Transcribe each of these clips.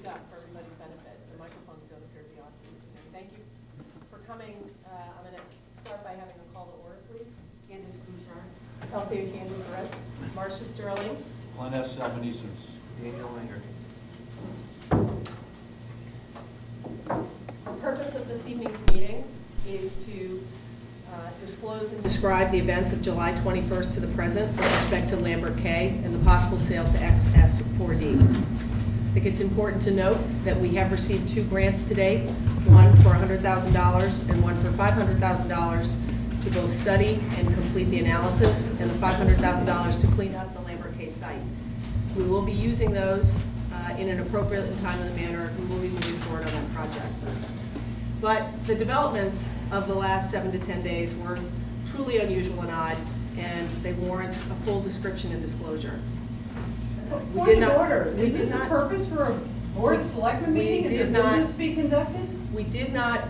speak up for everybody's benefit. The microphones don't appear to be on this evening. Thank you for coming. I'm going to start by having a call to order, please. Candace Bouchard. Althea Candy Perez. Marcia Sterling. Glenn S. Albanese. Daniel Langer. The purpose of this evening's meeting is to disclose and describe the events of July 21st to the present with respect to Lambert K and the possible sale to XS4D. I think it's important to note that we have received 2 grants today, one for $100,000 and one for $500,000 to both study and complete the analysis, and the $500,000 to clean up the Lambert K site. We will be using those in an appropriate and timely manner. We will be moving forward on that project. But the developments of the last 7 to 10 days were truly unusual and odd, and they warrant a full description and disclosure. Point of order. Is this a purpose for a board of selectmen meeting? Is there business to be conducted? We did not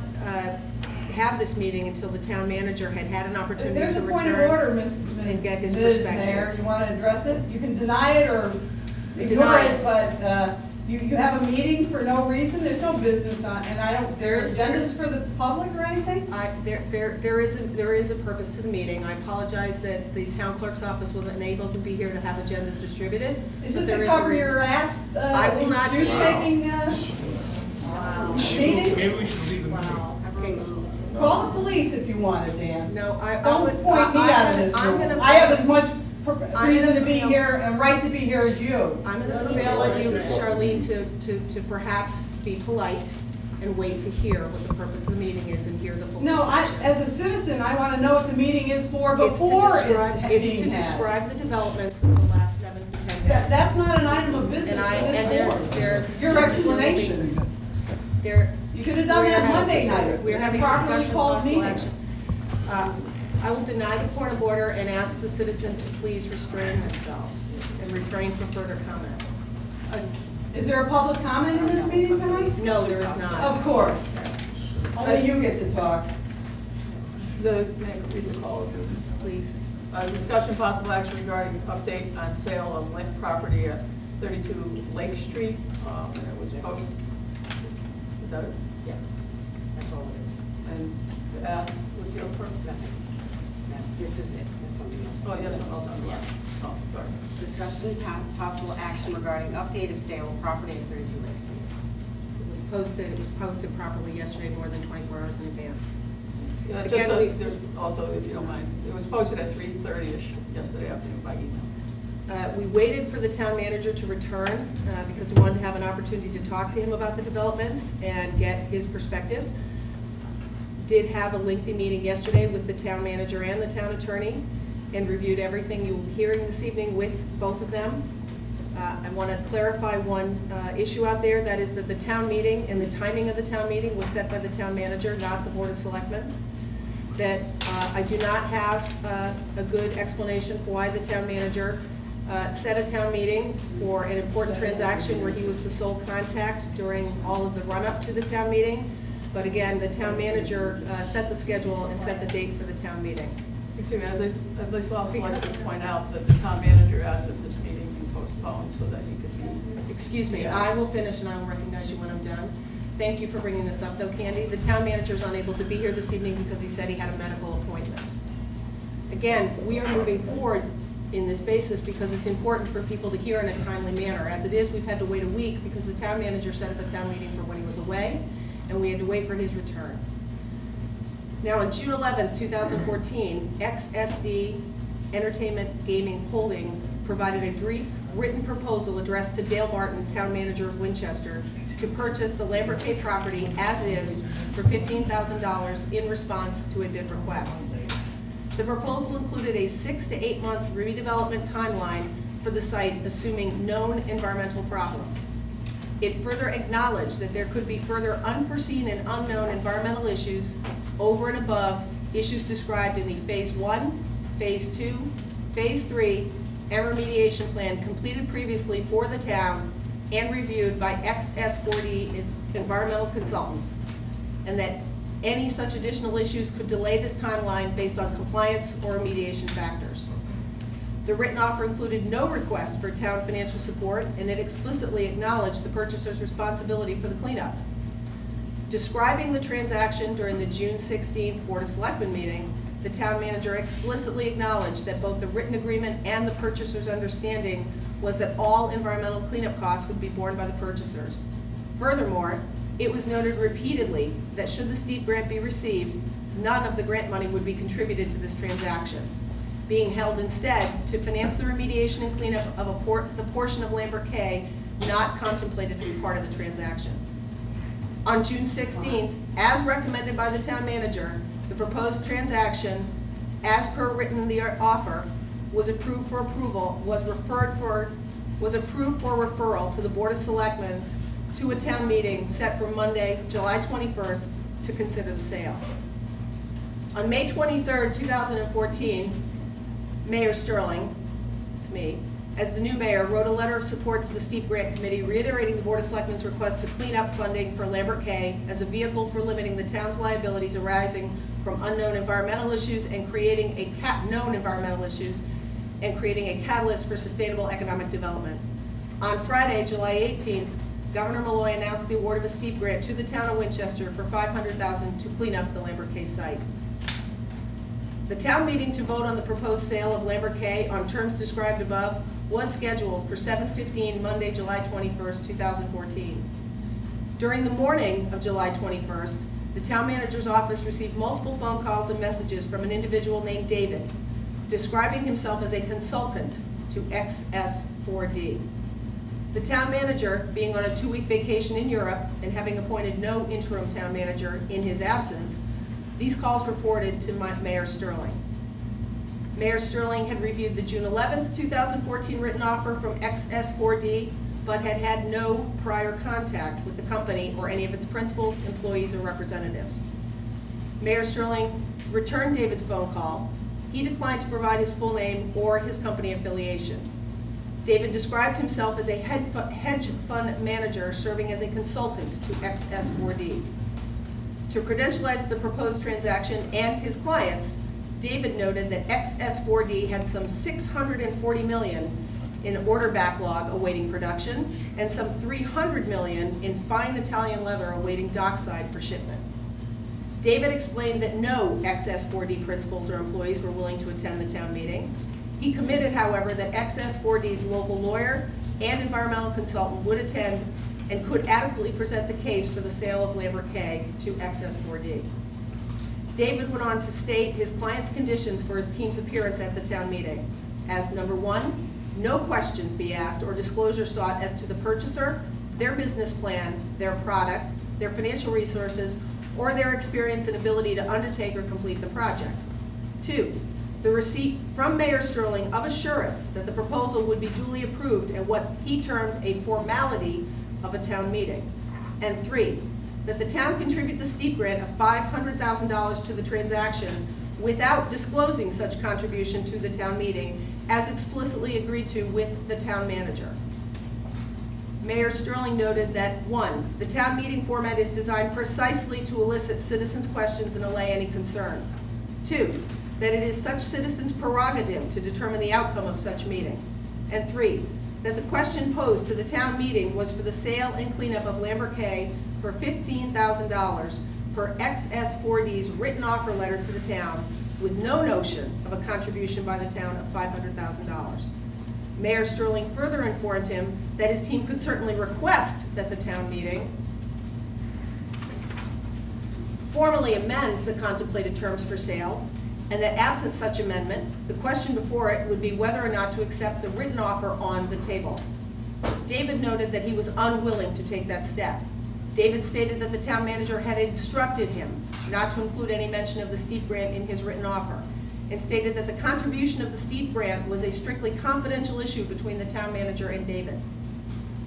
have this meeting until the town manager had had an opportunity There's to a point return of order, and get his Ms. perspective. Mayor. You want to address it? You can deny it or ignore it, but you have a meeting for no reason. There's no business on, and I don't. There are agendas for the public or anything. There is a purpose to the meeting. I apologize that the town clerk's office was unable to be here to have agendas distributed. Is this to cover your ass? I will not be making meeting. Maybe we should leave the meeting. Call the police if you want it, Dan. No, Don't point me out of this room. I have as much reason to be here and right to be here as you. I'm going to prevail on you, Charlene, to perhaps be polite and wait to hear what the purpose of the meeting is and hear the full. No, as a citizen, I want to know what the meeting is for before it's being had. It's to describe the developments of the last 7 to 10 days. That's not an item of business And there's your explanations. You could have done that Monday night. We're having properly discussion called of meeting. action. I will deny the point of order and ask the citizen to please restrain themselves and refrain from further comment. Is there a public comment in this meeting tonight? No, there is not. Of course. Only you get to talk. May I read the call, Please. discussion possible action regarding update on sale of land property at 32 Lake Street. And it was posted. Is that it? Yeah, that's all it is. And to ask, what's the other part? Nothing. No, this is it. That's something else. Oh, yes, something else. Yeah. Oh, sorry. Discussion possible action regarding update of sale of property at 32 Lake Street. It was posted properly yesterday, more than 24 hours in advance. Yeah, Again, just so there's also, if you don't mind, it was posted at 3:30ish yesterday afternoon by email. We waited for the town manager to return because we wanted to have an opportunity to talk to him about the developments and get his perspective. Did have a lengthy meeting yesterday with the town manager and the town attorney and reviewed everything you'll be hearing this evening with both of them. I want to clarify one issue out there, that is that the town meeting and the timing of the town meeting was set by the town manager, not the Board of Selectmen. That I do not have a good explanation for why the town manager set a town meeting for an important transaction where he was the sole contact during all of the run-up to the town meeting. But again, the town manager set the schedule and set the date for the town meeting. Excuse me, I'd also like to point out that the town manager asked that this meeting be postponed so that he could be. Excuse me, I will finish and I will recognize you when I'm done. Thank you for bringing this up though, Candy. The town manager is unable to be here this evening because he said he had a medical appointment. Again, we are moving forward in this basis because it's important for people to hear in a timely manner. As it is, we've had to wait a week because the town manager set up a town meeting for when he was away, and we had to wait for his return. Now, on June 11th, 2014, XSD Entertainment Gaming Holdings provided a brief written proposal addressed to Dale Martin, town manager of Winchester, to purchase the Lambert K property as is for $15,000 in response to a bid request. The proposal included a 6 to 8 month redevelopment timeline for the site, assuming known environmental problems. It further acknowledged that there could be further unforeseen and unknown environmental issues over and above issues described in the Phase 1, Phase 2, Phase 3, and remediation plan completed previously for the town and reviewed by XS4D, its environmental consultants, and that any such additional issues could delay this timeline based on compliance or remediation factors. The written offer included no request for town financial support, and it explicitly acknowledged the purchaser's responsibility for the cleanup. Describing the transaction during the June 16th Board of Selectmen meeting, the town manager explicitly acknowledged that both the written agreement and the purchaser's understanding was that all environmental cleanup costs would be borne by the purchasers. Furthermore, it was noted repeatedly that should the steep grant be received, none of the grant money would be contributed to this transaction, being held instead to finance the remediation and cleanup of the portion of Lambert K not contemplated to be part of the transaction. On June 16th, as recommended by the town manager, the proposed transaction, as per written in the offer, was approved for approval, was approved for referral to the Board of Selectmen to a town meeting set for Monday, July 21st, to consider the sale. On May 23rd, 2014, Mayor Sterling, it's me, as the new mayor, wrote a letter of support to the Steep Grant Committee reiterating the Board of Selectmen's request to clean up funding for Lambert K as a vehicle for limiting the town's liabilities arising from unknown environmental issues and creating a known environmental issues and creating a catalyst for sustainable economic development. On Friday, July 18th, Governor Malloy announced the award of a steep grant to the town of Winchester for $500,000 to clean up the Lambert K site. The town meeting to vote on the proposed sale of Lambert K on terms described above was scheduled for 7:15 Monday, July 21st, 2014. During the morning of July 21st, the town manager's office received multiple phone calls and messages from an individual named David, describing himself as a consultant to XS4D. The town manager, being on a 2-week vacation in Europe and having appointed no interim town manager in his absence, these calls were forwarded to Mayor Sterling. Mayor Sterling had reviewed the June 11th, 2014 written offer from XS4D, but had had no prior contact with the company or any of its principals, employees, or representatives. Mayor Sterling returned David's phone call. He declined to provide his full name or his company affiliation. David described himself as a hedge fund manager serving as a consultant to XS4D. To credentialize the proposed transaction and his clients, David noted that XS4D had some $640 million in order backlog awaiting production and some $300 million in fine Italian leather awaiting dockside for shipment. David explained that no XS4D principals or employees were willing to attend the town meeting. He committed, however, that XS4D's local lawyer and environmental consultant would attend and could adequately present the case for the sale of Lambert K to XS4D. David went on to state his client's conditions for his team's appearance at the town meeting as, number one, no questions be asked or disclosure sought as to the purchaser, their business plan, their product, their financial resources, or their experience and ability to undertake or complete the project. Two, the receipt from Mayor Sterling of assurance that the proposal would be duly approved at what he termed a formality of a town meeting. And three, that the town contribute the steep grant of $500,000 to the transaction without disclosing such contribution to the town meeting as explicitly agreed to with the town manager. Mayor Sterling noted that, one, the town meeting format is designed precisely to elicit citizens' questions and allay any concerns. Two, that it is such citizens' prerogative to determine the outcome of such meeting. And three, that the question posed to the town meeting was for the sale and cleanup of Lambert K for $15,000 per XS4D's written offer letter to the town with no notion of a contribution by the town of $500,000. Mayor Sterling further informed him that his team could certainly request that the town meeting formally amend the contemplated terms for sale, and that absent such amendment, the question before it would be whether or not to accept the written offer on the table. David noted that he was unwilling to take that step. David stated that the town manager had instructed him not to include any mention of the steep grant in his written offer, and stated that the contribution of the steep grant was a strictly confidential issue between the town manager and David.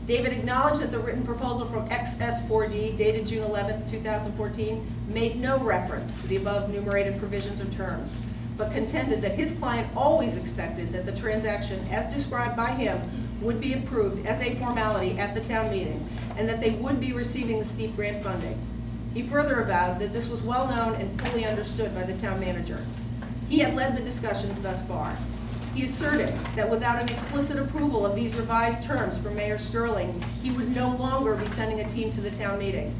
David acknowledged that the written proposal from XS4D, dated June 11, 2014, made no reference to the above enumerated provisions or terms, but contended that his client always expected that the transaction, as described by him, would be approved as a formality at the town meeting, and that they would be receiving the steep grant funding. He further avowed that this was well known and fully understood by the town manager. He had led the discussions thus far. He asserted that without an explicit approval of these revised terms from Mayor Sterling, he would no longer be sending a team to the town meeting.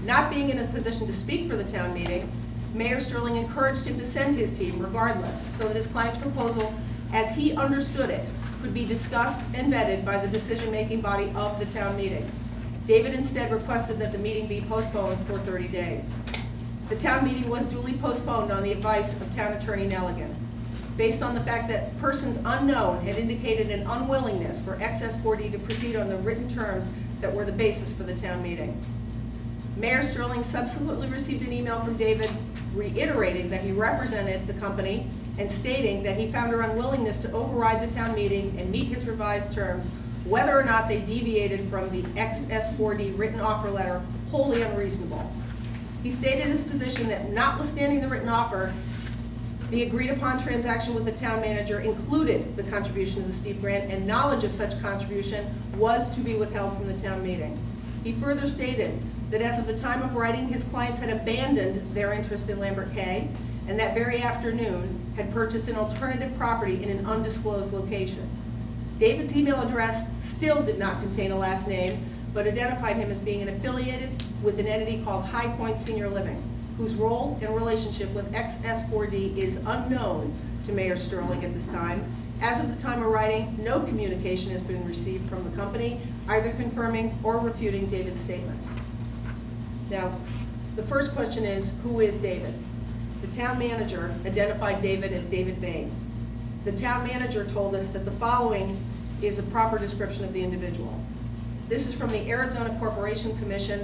Not being in a position to speak for the town meeting, Mayor Sterling encouraged him to send his team regardless, so that his client's proposal, as he understood it, could be discussed and vetted by the decision-making body of the town meeting. David instead requested that the meeting be postponed for 30 days. The town meeting was duly postponed on the advice of Town Attorney Nelligan, based on the fact that persons unknown had indicated an unwillingness for XS4D to proceed on the written terms that were the basis for the town meeting. Mayor Sterling subsequently received an email from David reiterating that he represented the company and stating that he found her unwillingness to override the town meeting and meet his revised terms, whether or not they deviated from the XS4D written offer letter, wholly unreasonable. He stated his position that notwithstanding the written offer, the agreed-upon transaction with the town manager included the contribution of the steep grant, and knowledge of such contribution was to be withheld from the town meeting. He further stated that as of the time of writing, his clients had abandoned their interest in Lambert K, and that very afternoon had purchased an alternative property in an undisclosed location. David's email address still did not contain a last name, but identified him as being affiliated with an entity called High Point Senior Living, whose role and relationship with XS4D is unknown to Mayor Sterling at this time. As of the time of writing, no communication has been received from the company, either confirming or refuting David's statements. Now, the first question is, who is David? The town manager identified David as David Baines. The town manager told us that the following is a proper description of the individual. This is from the Arizona Corporation Commission,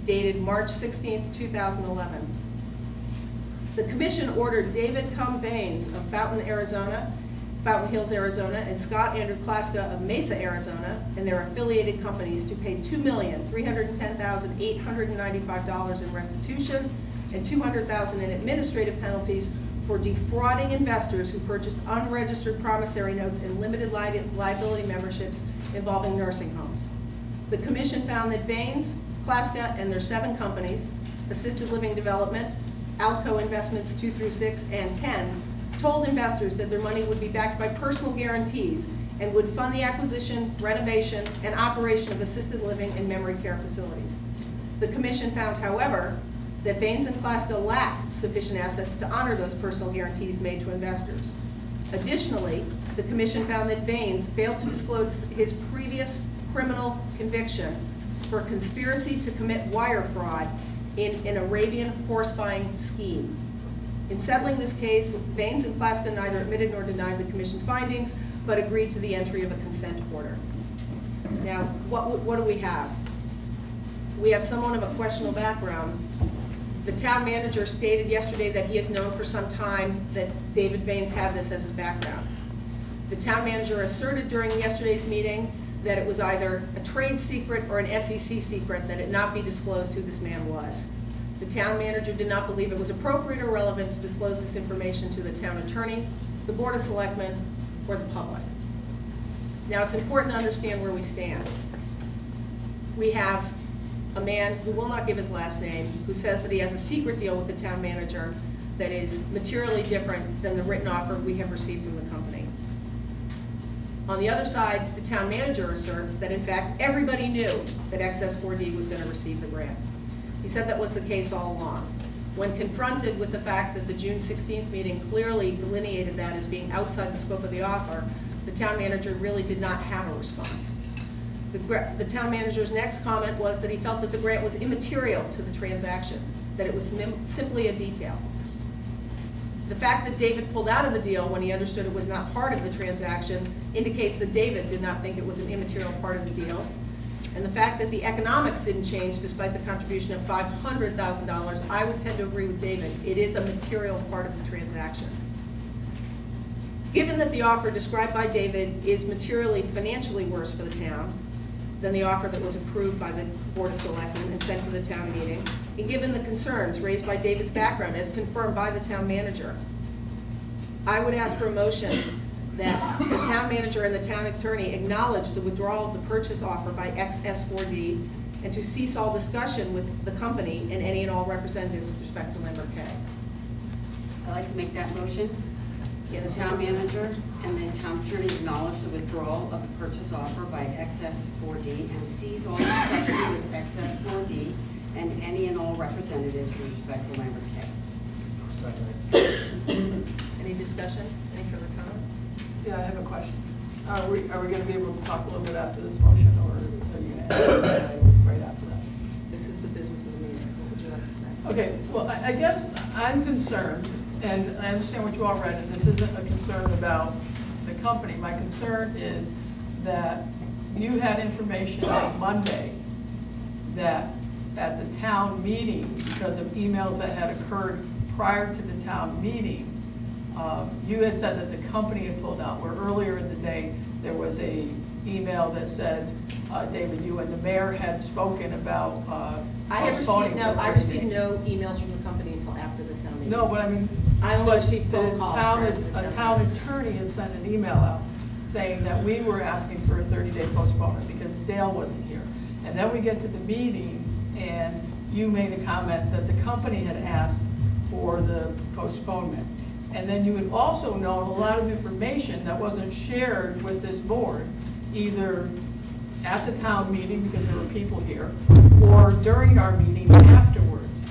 dated March 16th, 2011. The commission ordered David Baines of Fountain Hills, Arizona, and Scott Andrew Klaska of Mesa, Arizona, and their affiliated companies to pay $2,310,895 in restitution and $200,000 in administrative penalties for defrauding investors who purchased unregistered promissory notes and limited liability memberships involving nursing homes. The commission found that Baines, Klaska, and their 7 companies, Assisted Living Development, Alco Investments 2 through 6, and 10, told investors that their money would be backed by personal guarantees and would fund the acquisition, renovation, and operation of assisted living and memory care facilities. The commission found, however, that Baines and Klaska lacked sufficient assets to honor those personal guarantees made to investors. Additionally, the commission found that Baines failed to disclose his previous criminal conviction for conspiracy to commit wire fraud in an Arabian horse buying scheme. In settling this case, Baines and Klaska neither admitted nor denied the commission's findings, but agreed to the entry of a consent order. Now, what do we have? We have someone of a questionable background. The town manager stated yesterday that he has known for some time that David Baines had this as his background. The town manager asserted during yesterday's meeting that it was either a trade secret or an SEC secret, that it not be disclosed who this man was. The town manager did not believe it was appropriate or relevant to disclose this information to the town attorney, the Board of Selectmen, or the public. Now, it's important to understand where we stand. We have a man who will not give his last name, who says that he has a secret deal with the town manager that is materially different than the written offer we have received from the company. On the other side, the town manager asserts that, in fact, everybody knew that XS4D was going to receive the grant. He said that was the case all along. When confronted with the fact that the June 16th meeting clearly delineated that as being outside the scope of the offer, the town manager really did not have a response. The town manager's next comment was that he felt that the grant was immaterial to the transaction, that it was simply a detail. The fact that David pulled out of the deal when he understood it was not part of the transaction indicates that David did not think it was an immaterial part of the deal. And the fact that the economics didn't change despite the contribution of $500,000, I would tend to agree with David. It is a material part of the transaction. Given that the offer described by David is materially financially worse for the town than the offer that was approved by the Board of Selectmen and sent to the town meeting, and given the concerns raised by David's background as confirmed by the town manager, I would ask for a motion that the town manager and the town attorney acknowledge the withdrawal of the purchase offer by XS4D and to cease all discussion with the company and any and all representatives with respect to Lambert K. I'd like to make that motion. The town manager and the town attorney acknowledge the withdrawal of the purchase offer by Excess 4D and cease all discussion with Excess 4D and any and all representatives with respect to Lambert K. Second. Any discussion? Any further comment? Yeah, I have a question. Are we going to be able to talk a little bit after this motion, or are you going to add right after that? This is the business of the meeting. What would you like to say? Okay, well, I guess I'm concerned, and I understand what you all read, and this isn't a concern about the company. My concern is that you had information on Monday that at the town meeting, because of emails that had occurred prior to the town meeting, you had said that the company had pulled out, where earlier in the day, there was a email that said, David, you and the mayor had spoken about I have postponing received for 30 received days. no emails from the company until after the town meeting. No, but I mean. I only but received phone the calls town- prior to the A town town meeting. attorney had sent an email out saying that we were asking for a 30-day postponement because Dale wasn't here. And then we get to the meeting, and you made a comment that the company had asked for the postponement. And then you had also known a lot of information that wasn't shared with this board, either at the town meeting because there were people here, or during our meeting afterwards.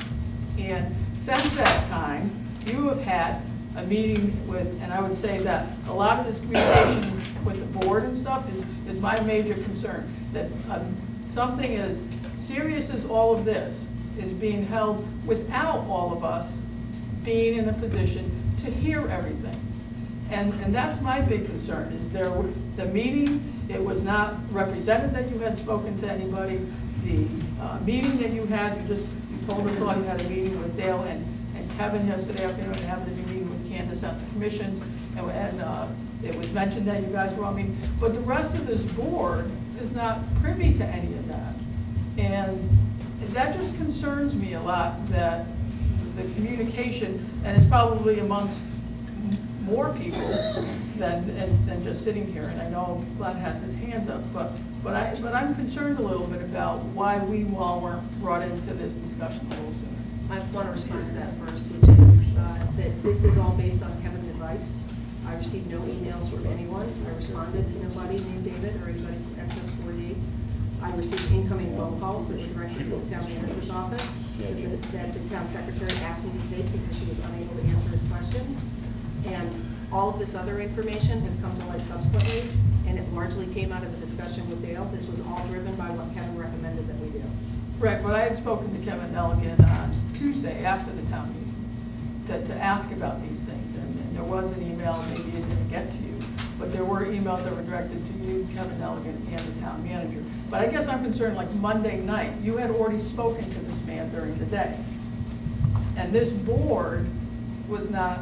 And since that time, you have had a meeting with, and I would say that a lot of this communication with the board and stuff is my major concern, that something as serious as all of this is being held without all of us being in a position to hear everything. And that's my big concern, is the meeting, it was not represented that you had spoken to anybody. The meeting that you had, you told us all you had a meeting with Dale and Kevin yesterday afternoon, and having a meeting with Candace at the commissions, and it was mentioned that you guys were on meeting, but the rest of this board is not privy to any of that. And that just concerns me a lot, that the communication, and it's probably amongst more people than just sitting here, and I know Glenn has his hands up, but I'm concerned a little bit about why we all weren't brought into this discussion a little sooner. I want to respond to that first, which is that this is all based on Kevin's advice. I received no emails from anyone. I responded to nobody named David or anybody from Excess 4D. I received incoming phone calls that were directed to the town manager's office that the town secretary asked me to take because she was unable to answer his questions. And all of this other information has come to light subsequently, and it largely came out of the discussion with Dale. This was all driven by what Kevin recommended that we do. Right, but I had spoken to Kevin Nelligan on Tuesday after the town meeting to ask about these things, and there was an email, maybe it didn't get to you, but there were emails that were directed to you, Kevin Nelligan, and the town manager. But I guess I'm concerned, like Monday night, you had already spoken to this man during the day, and this board was not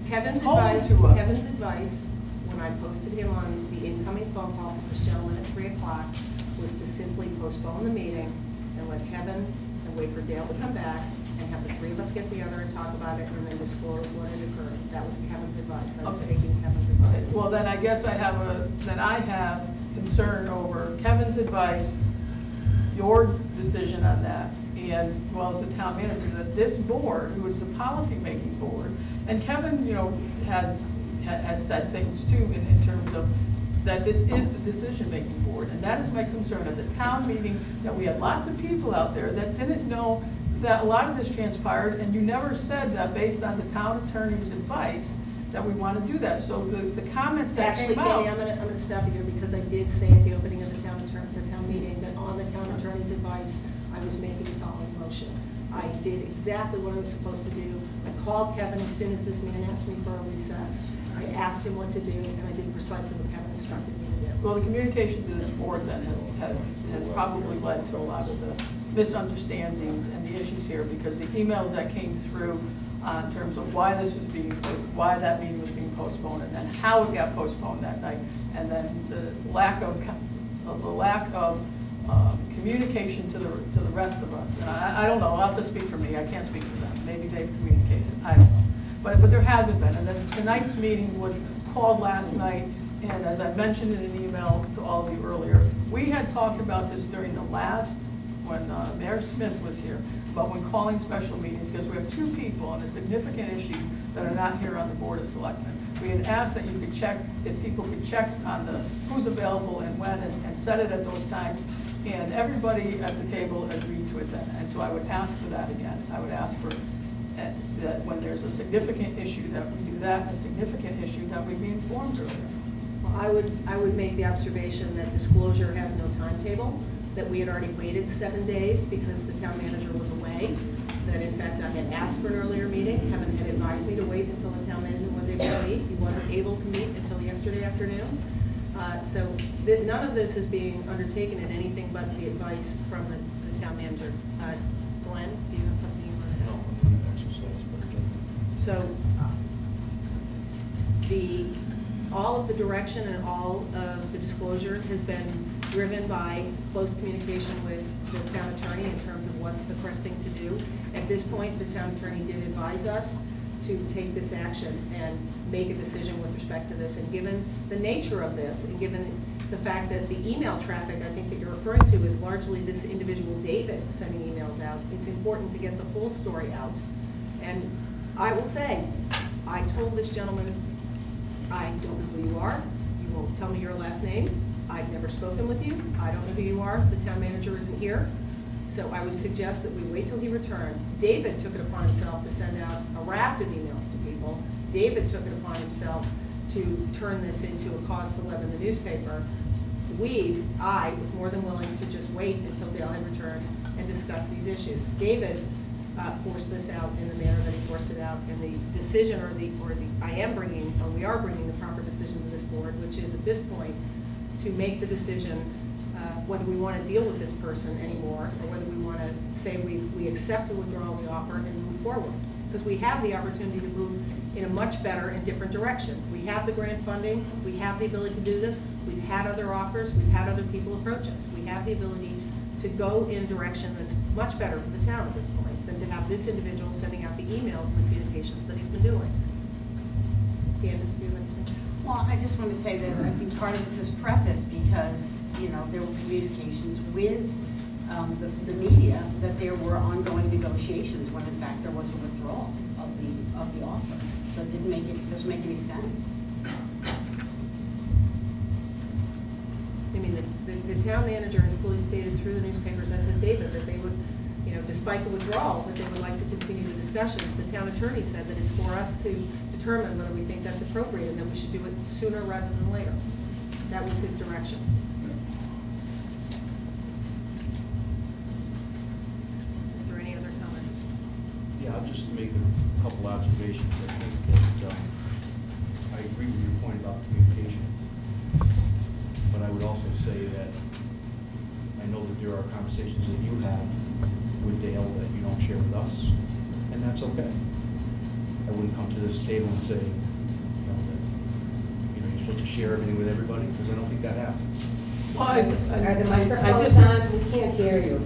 Kevin's told advice, to us. Kevin's advice, when I posted him on the incoming phone call from this gentleman at 3 o'clock, was to simply postpone the meeting and let Kevin and wait for Dale to come back and have the three of us get together and talk about it and then disclose what had occurred. That was Kevin's advice. I was Okay. taking Kevin's advice. Well, then I guess I have concern over Kevin's advice, your decision on that, and as well as the town manager, that this board, who is the policy-making board, and Kevin, has said things too in terms of that this is the decision-making board, and that is my concern. At the town meeting, that we had lots of people out there that didn't know that a lot of this transpired, and you never said that based on the town attorney's advice that we want to do that. So the comments that Actually, came out. Katie, I'm gonna stop you here because I did say at the opening of the town meeting that on the town attorney's advice, I was making the following motion. I did exactly what I was supposed to do. I called Kevin as soon as this man asked me for a recess. I asked him what to do, and I did precisely what Kevin instructed me to do. Well, the communication to this board then has probably led to a lot of the misunderstandings and the issues here, because the emails that came through in terms of why why that meeting was being postponed, and then how it got postponed that night, and then the lack of communication to the rest of us. And I don't know, I'll have to speak for me, I can't speak for them. Maybe they've communicated, I don't know. But there hasn't been, and then tonight's meeting was called last night, and as I mentioned in an email to all of you earlier, we had talked about this during the last, when Mayor Smith was here, about when calling special meetings, because we have two people on a significant issue that are not here on the Board of Selectmen. We had asked that you could check, if people could check on the who's available and when, and set it at those times. And everybody at the table agreed to it then. And so I would ask for that again. I would ask for that when there's a significant issue that we do that, a significant issue that we be informed earlier. Well, I would make the observation that disclosure has no timetable, that we had already waited 7 days because the town manager was away, that in fact I had asked for an earlier meeting. Kevin had advised me to wait until the town manager was able to meet. He wasn't able to meet until yesterday afternoon. So none of this is being undertaken in anything but the advice from the town manager. Glenn, do you have something you want to add? No, I'm going to exercise better judgment. So all of the direction and all of the disclosure has been driven by close communication with the town attorney in terms of what's the correct thing to do. At this point, the town attorney did advise us to take this action and make a decision with respect to this. And given the nature of this, and given the fact that the email traffic I think that you're referring to is largely this individual David sending emails out, it's important to get the full story out. And I will say, I told this gentleman, I don't know who you are. You won't tell me your last name. I've never spoken with you. I don't know who you are. The town manager isn't here. So I would suggest that we wait till he returned. David took it upon himself to send out a raft of emails to people. David took it upon himself to turn this into a cause celeb in the newspaper. I was more than willing to just wait until Dale had returned and discuss these issues. David forced this out in the manner that he forced it out, and the decision, we are bringing the proper decision to this board, which is at this point to make the decision whether we want to deal with this person anymore, or whether we want to say we accept the withdrawal of the offer and move forward. Because we have the opportunity to move in a much better and different direction. We have the grant funding, we have the ability to do this, we've had other offers, we've had other people approach us. We have the ability to go in a direction that's much better for the town at this point than to have this individual sending out the emails and the communications that he's been doing. Candace, do you have anything? Well, I just want to say that I think part of this was prefaced because, you know, there were communications with the media that there were ongoing negotiations when in fact there was a withdrawal of the offer. So it doesn't make any sense. I mean, the town manager has clearly stated through the newspapers, as has David, that they would, you know, despite the withdrawal, that they would like to continue the discussions. The town attorney said that it's for us to determine whether we think that's appropriate and that we should do it sooner rather than later. That was his direction. Is there any other comment? Yeah, I'll just make a couple observations. I think that I agree with your point about communication. But I would also say that I know that there are conversations that you have with Dale that you don't share with us, and that's okay. I wouldn't come to this table and say, that you're supposed to share everything with everybody, because I don't think that happens. Well, Are the I microphones just, on? We can't hear you.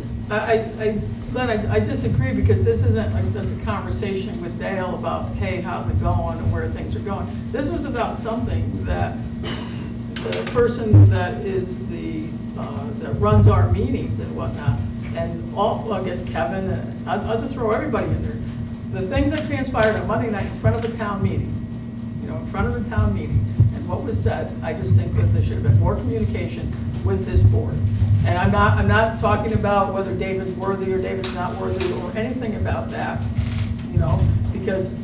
Glenn, I disagree because this isn't like just a conversation with Dale about, hey, how's it going and where things are going. This was about something that the person that is that runs our meetings and whatnot, and I guess Kevin, and I'll just throw everybody in there. The things that transpired on Monday night in front of a town meeting, in front of the town meeting, and what was said, I just think that there should have been more communication with this board. And I'm not talking about whether David's worthy or David's not worthy or anything about that, because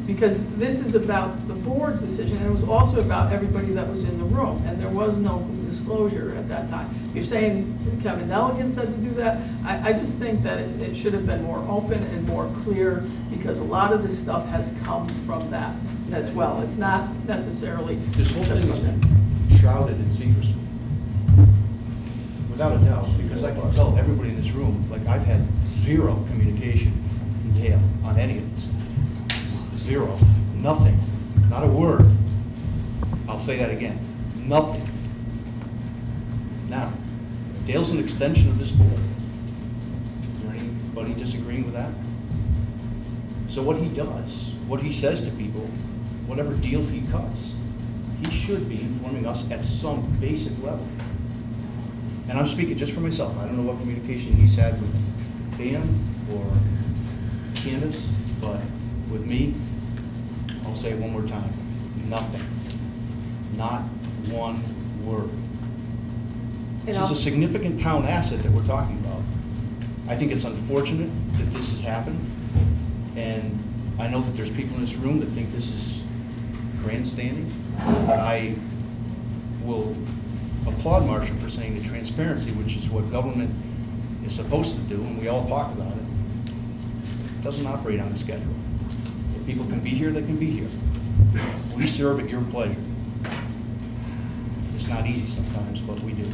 because this is about the board's decision, and it was also about everybody that was in the room, and there was no disclosure at that time. You're saying Kevin Nelligan said to do that? I just think that it should have been more open and more clear, because a lot of this stuff has come from that as well. It's not necessarily This whole thing is shrouded in secrecy, without a doubt, because I can tell everybody in this room, like, I've had zero communication from Dale on any of this. Zero. Nothing. Not a word. I'll say that again. Nothing. Now, Dale's an extension of this board. Is there anybody disagreeing with that? So what he does, what he says to people, whatever deals he cuts, he should be informing us at some basic level. And I'm speaking just for myself. I don't know what communication he's had with Dan or Candace, but with me, I'll say it one more time, nothing. Not one word. This is a significant town asset that we're talking about. I think it's unfortunate that this has happened, and I know that there's people in this room that think this is grandstanding. I will applaud Marcia for saying that transparency, which is what government is supposed to do, and we all talk about it, doesn't operate on a schedule. If people can be here, they can be here. We serve at your pleasure. It's not easy sometimes, but we do.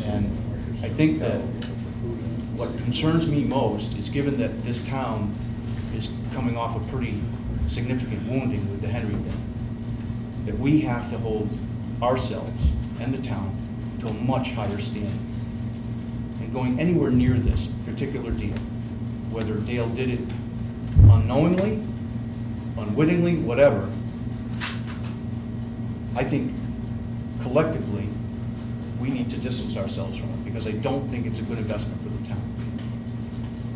And I think that what concerns me most is, given that this town is coming off a pretty significant wounding with the Henry thing, that we have to hold ourselves and the town to a much higher standard. And going anywhere near this particular deal, whether Dale did it unknowingly, unwittingly, whatever, I think collectively we need to distance ourselves from it, because I don't think it's a good investment for the town.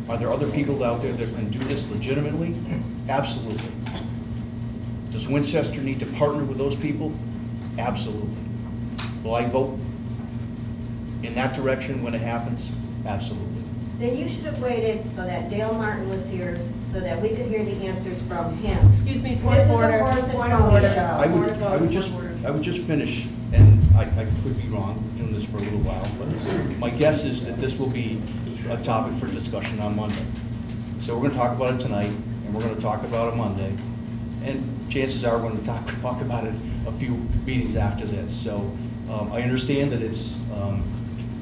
Are there other people out there that can do this legitimately? Absolutely. Does Winchester need to partner with those people? Absolutely. Will I vote in that direction when it happens? Absolutely. Then you should have waited so that Dale Martin was here, so that we could hear the answers from him. Excuse me, point This of is a order. person Point of phony order. show. I would just finish, and I could be wrong, I've been doing this for a little while, but my guess is that this will be a topic for discussion on Monday. So we're going to talk about it tonight, and we're going to talk about it Monday, and chances are we're going to talk about it a few meetings after this. So I understand that it's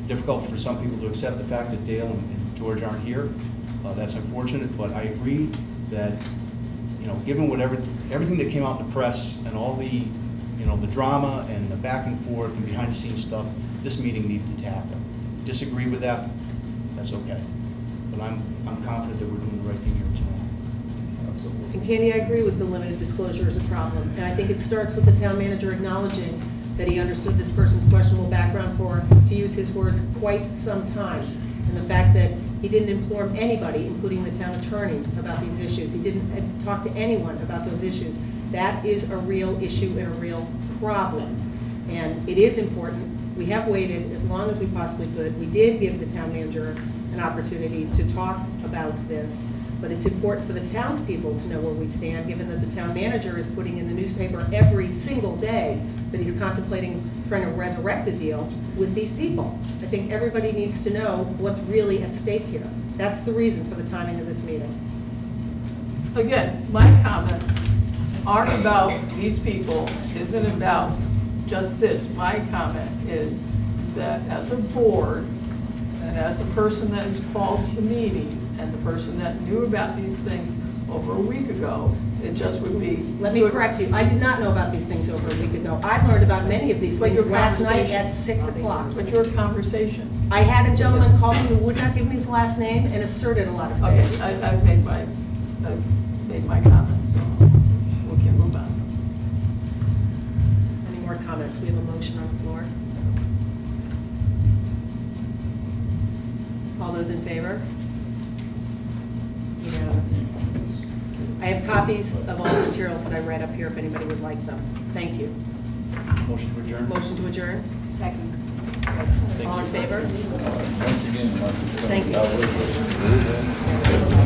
difficult for some people to accept the fact that Dale and George aren't here. That's unfortunate, but I agree that, you know, given everything that came out in the press and all the, you know, the drama and the back and forth and behind the scenes stuff, this meeting needed to happen. Disagree with that? That's okay. But I'm confident that we're doing the right thing here tonight. And Candy, I agree with the limited disclosure is a problem. And I think it starts with the town manager acknowledging that he understood this person's questionable background for, to use his words, quite some time. And the fact that he didn't inform anybody, including the town attorney, about these issues. He didn't talk to anyone about those issues. That is a real issue and a real problem. And it is important. We have waited as long as we possibly could. We did give the town manager an opportunity to talk about this, but it's important for the townspeople to know where we stand, given that the town manager is putting in the newspaper every single day that he's contemplating trying to resurrect a deal with these people. I think everybody needs to know what's really at stake here. That's the reason for the timing of this meeting. Again, my comments aren't about these people, isn't about just this. My comment is that as a board, and as the person that has called the meeting, and the person that knew about these things over a week ago, it just would be... Let me correct you. I did not know about these things over a week ago. I learned about many of these things last night at 6 o'clock. But your conversation. I had a gentleman call me who would not give me his last name and asserted a lot of things. Okay, I've made my comments, so we can move on. Any more comments? We have a motion on the floor. All those in favor? Unanimous. I have copies of all the materials that I read up here if anybody would like them. Thank you. Motion to adjourn? Motion to adjourn? Second. All in favor? Once again, Marcus, Thank you.